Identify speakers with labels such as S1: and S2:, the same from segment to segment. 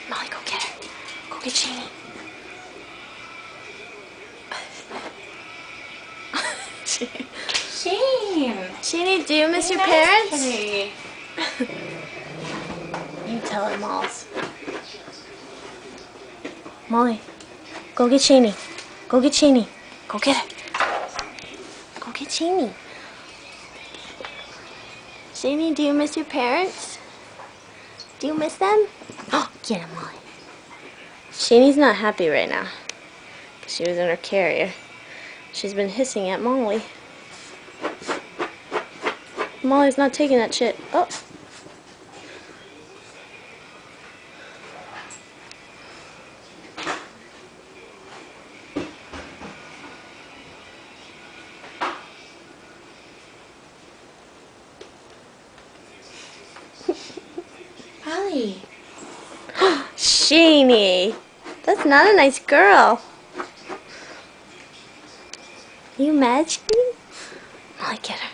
S1: Molly, go get her. Go get Sheenie.
S2: Shane!
S1: Sheenie, do you miss your
S2: nice
S1: parents?
S2: kitty.
S1: You tell her, Molls. Molly, go get Sheenie. Go get Sheenie. Go get her. Go get Sheenie. Sheenie, do you miss your parents? Do you miss them? Oh, get him, Molly. Sheenie's not happy right now. She was in her carrier. She's been hissing at Molly. Molly's not taking that shit. Oh.
S2: Molly.
S1: Sheenie, that's not a nice girl. You mad, Sheenie? Molly, get her.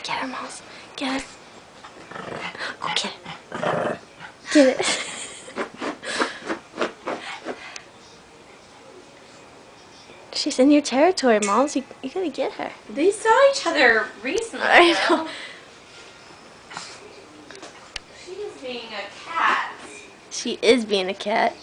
S1: Get her, Molls. Get her. Go get it. Get it. She's in your territory, Molls. You gotta get her.
S2: They saw each other recently.
S1: I know.
S2: She is being a cat.
S1: She is being a cat.